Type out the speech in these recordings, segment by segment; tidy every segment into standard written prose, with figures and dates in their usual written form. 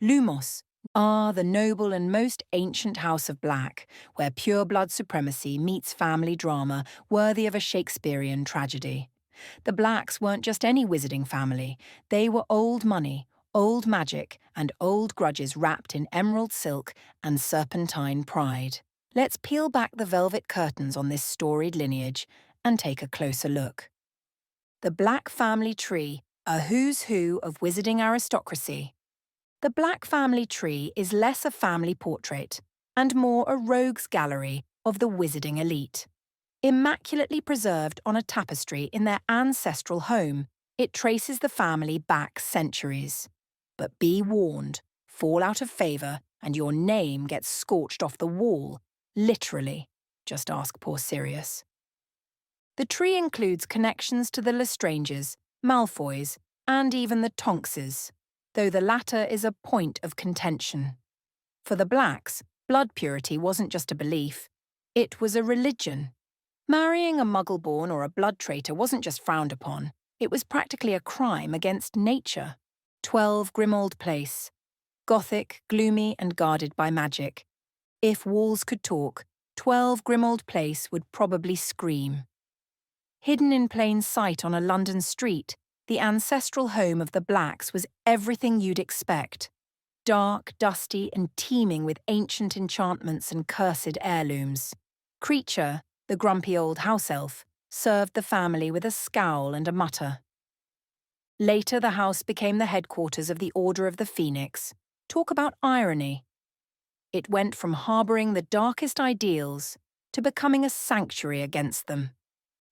Lumos, are the noble and most ancient House of Black, where pure-blood supremacy meets family drama worthy of a Shakespearean tragedy. The Blacks weren't just any wizarding family, they were old money, old magic, and old grudges wrapped in emerald silk and serpentine pride. Let's peel back the velvet curtains on this storied lineage and take a closer look. The Black family tree, a who's who of wizarding aristocracy. The Black family tree is less a family portrait and more a rogues gallery of the wizarding elite. Immaculately preserved on a tapestry in their ancestral home, it traces the family back centuries. But be warned, fall out of favour and your name gets scorched off the wall, literally. Just ask poor Sirius. The tree includes connections to the Lestranges, Malfoys, and even the Tonkses, though the latter is a point of contention. For the Blacks, blood purity wasn't just a belief, it was a religion. Marrying a Muggle-born or a blood traitor wasn't just frowned upon, it was practically a crime against nature. 12 Grimmauld Place. Gothic, gloomy and guarded by magic. If walls could talk, 12 Grimmauld Place would probably scream. Hidden in plain sight on a London street, the ancestral home of the Blacks was everything you'd expect. Dark, dusty, and teeming with ancient enchantments and cursed heirlooms. Creature, the grumpy old house elf, served the family with a scowl and a mutter. Later, the house became the headquarters of the Order of the Phoenix. Talk about irony. It went from harbouring the darkest ideals to becoming a sanctuary against them.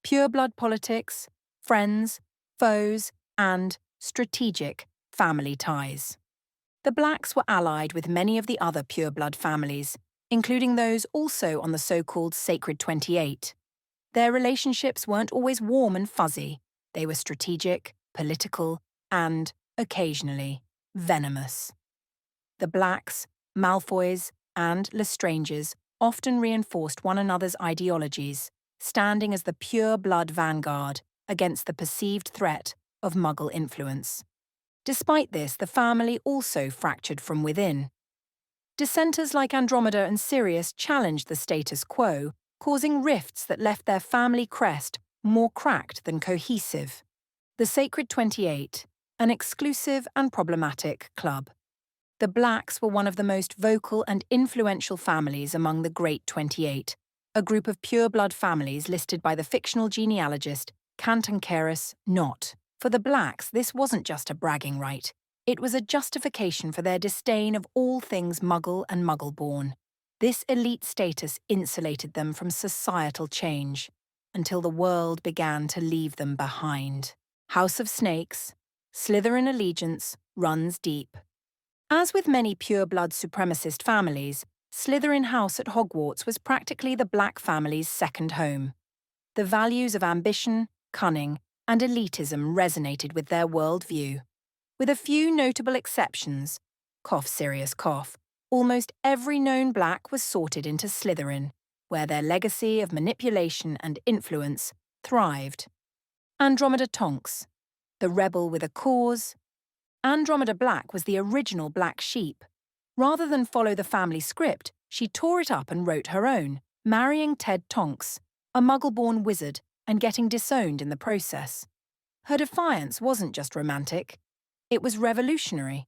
Pure-blood politics, friends, foes, and strategic family ties. The Blacks were allied with many of the other pure-blood families, including those also on the so-called Sacred 28. Their relationships weren't always warm and fuzzy. They were strategic, political, and, occasionally, venomous. The Blacks, Malfoys, and Lestranges often reinforced one another's ideologies, standing as the pure-blood vanguard against the perceived threat of Muggle influence. Despite this, the family also fractured from within. Dissenters like Andromeda and Sirius challenged the status quo, causing rifts that left their family crest more cracked than cohesive. The Sacred 28, an exclusive and problematic club. The Blacks were one of the most vocal and influential families among the Great 28, a group of pure-blood families listed by the fictional genealogist Cantankerous Not. For the Blacks, this wasn't just a bragging right. It was a justification for their disdain of all things Muggle and Muggle-born. This elite status insulated them from societal change, until the world began to leave them behind. House of Snakes, Slytherin Allegiance runs deep. As with many pure-blood supremacist families, Slytherin House at Hogwarts was practically the Black family's second home. The values of ambition, cunning, and elitism resonated with their worldview. With a few notable exceptions, cough Sirius cough, almost every known Black was sorted into Slytherin, where their legacy of manipulation and influence thrived. Andromeda Tonks, the rebel with a cause. Andromeda Black was the original black sheep. Rather than follow the family script, she tore it up and wrote her own, marrying Ted Tonks, a Muggle-born wizard, and getting disowned in the process. Her defiance wasn't just romantic, it was revolutionary.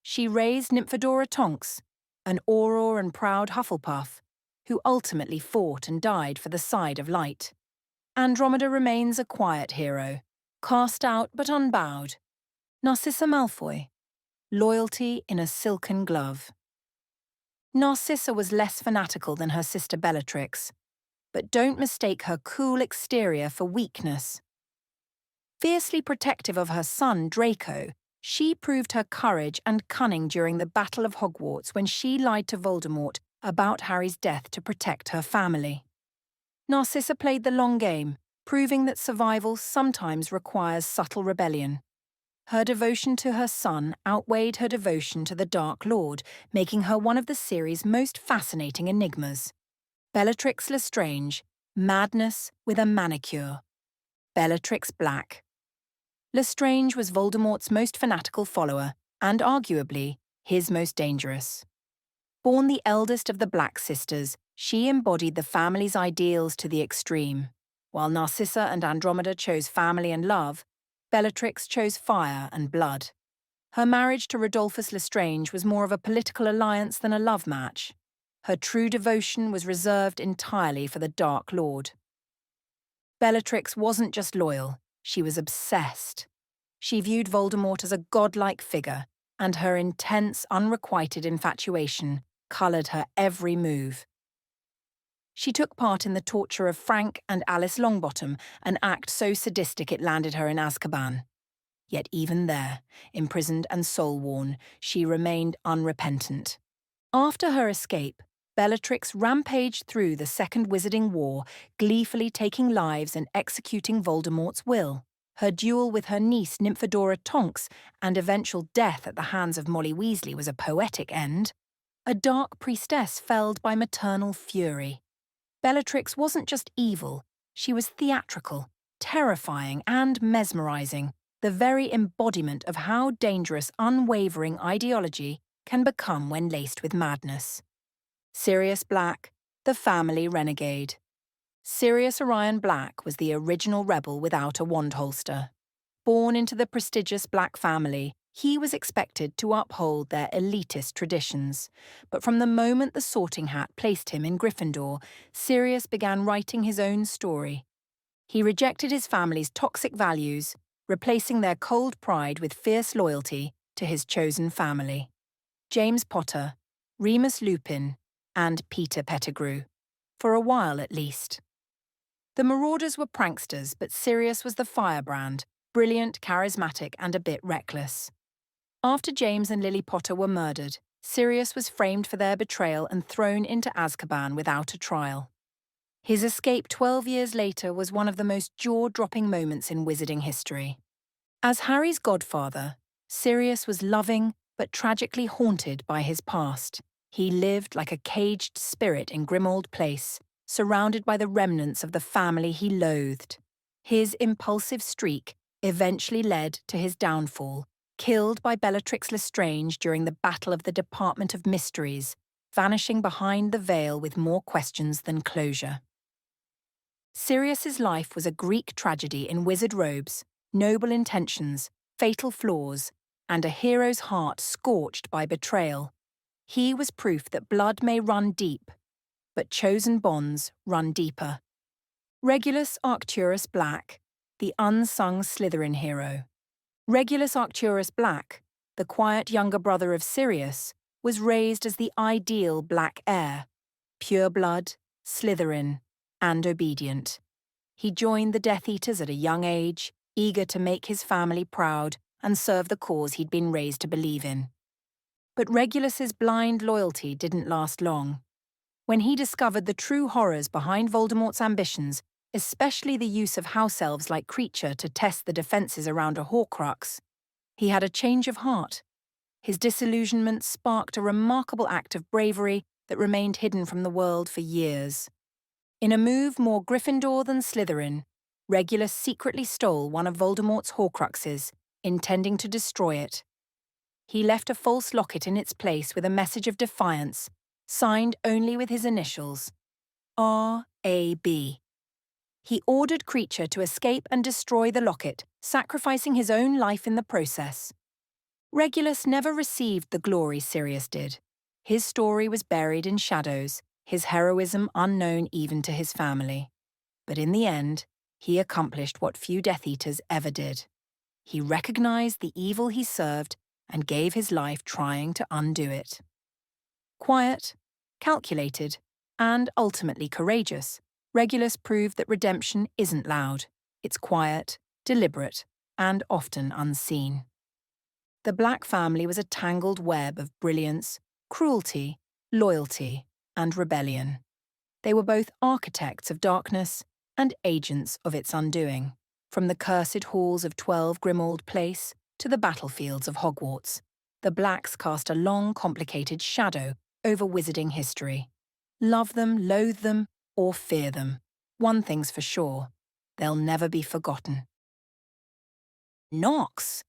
She raised Nymphadora Tonks, an auror and proud Hufflepuff, who ultimately fought and died for the side of light. Andromeda remains a quiet hero, cast out but unbowed. Narcissa Malfoy, loyalty in a silken glove. Narcissa was less fanatical than her sister Bellatrix, but don't mistake her cool exterior for weakness. Fiercely protective of her son, Draco, she proved her courage and cunning during the Battle of Hogwarts when she lied to Voldemort about Harry's death to protect her family. Narcissa played the long game, proving that survival sometimes requires subtle rebellion. Her devotion to her son outweighed her devotion to the Dark Lord, making her one of the series' most fascinating enigmas. Bellatrix Lestrange, madness with a manicure. Bellatrix Black. Lestrange was Voldemort's most fanatical follower, and arguably, his most dangerous. Born the eldest of the Black sisters, she embodied the family's ideals to the extreme. While Narcissa and Andromeda chose family and love, Bellatrix chose fire and blood. Her marriage to Rodolphus Lestrange was more of a political alliance than a love match. Her true devotion was reserved entirely for the Dark Lord. Bellatrix wasn't just loyal, she was obsessed. She viewed Voldemort as a godlike figure, and her intense, unrequited infatuation coloured her every move. She took part in the torture of Frank and Alice Longbottom, an act so sadistic it landed her in Azkaban. Yet even there, imprisoned and soul-worn, she remained unrepentant. After her escape, Bellatrix rampaged through the Second Wizarding War, gleefully taking lives and executing Voldemort's will. Her duel with her niece Nymphadora Tonks and eventual death at the hands of Molly Weasley was a poetic end. A dark priestess felled by maternal fury. Bellatrix wasn't just evil, she was theatrical, terrifying and mesmerizing, the very embodiment of how dangerous unwavering ideology can become when laced with madness. Sirius Black, the family renegade. Sirius Orion Black was the original rebel without a wand holster. Born into the prestigious Black family, he was expected to uphold their elitist traditions. But from the moment the Sorting Hat placed him in Gryffindor, Sirius began writing his own story. He rejected his family's toxic values, replacing their cold pride with fierce loyalty to his chosen family. James Potter, Remus Lupin, and Peter Pettigrew. For a while at least. The Marauders were pranksters, but Sirius was the firebrand, brilliant, charismatic, and a bit reckless. After James and Lily Potter were murdered, Sirius was framed for their betrayal and thrown into Azkaban without a trial. His escape 12 years later was one of the most jaw-dropping moments in wizarding history. As Harry's godfather, Sirius was loving but tragically haunted by his past. He lived like a caged spirit in Grimmauld Place, surrounded by the remnants of the family he loathed. His impulsive streak eventually led to his downfall, killed by Bellatrix Lestrange during the Battle of the Department of Mysteries, vanishing behind the veil with more questions than closure. Sirius's life was a Greek tragedy in wizard robes, noble intentions, fatal flaws, and a hero's heart scorched by betrayal. He was proof that blood may run deep, but chosen bonds run deeper. Regulus Black, the unsung Slytherin hero. Regulus Black, the quiet younger brother of Sirius, was raised as the ideal Black heir, pure blood, Slytherin, and obedient. He joined the Death Eaters at a young age, eager to make his family proud and serve the cause he'd been raised to believe in. But Regulus's blind loyalty didn't last long. When he discovered the true horrors behind Voldemort's ambitions, especially the use of house elves like Kreacher to test the defences around a Horcrux, he had a change of heart. His disillusionment sparked a remarkable act of bravery that remained hidden from the world for years. In a move more Gryffindor than Slytherin, Regulus secretly stole one of Voldemort's Horcruxes, intending to destroy it. He left a false locket in its place with a message of defiance, signed only with his initials, R.A.B. He ordered Kreacher to escape and destroy the locket, sacrificing his own life in the process. Regulus never received the glory Sirius did. His story was buried in shadows, his heroism unknown even to his family. But in the end, he accomplished what few Death Eaters ever did. He recognized the evil he served and gave his life trying to undo it. Quiet, calculated, and ultimately courageous, Regulus proved that redemption isn't loud. It's quiet, deliberate, and often unseen. The Black family was a tangled web of brilliance, cruelty, loyalty, and rebellion. They were both architects of darkness and agents of its undoing, from the cursed halls of 12 Grimmauld Place to the battlefields of Hogwarts. The Blacks cast a long, complicated shadow over wizarding history. Love them, loathe them, or fear them. One thing's for sure, they'll never be forgotten. Nox,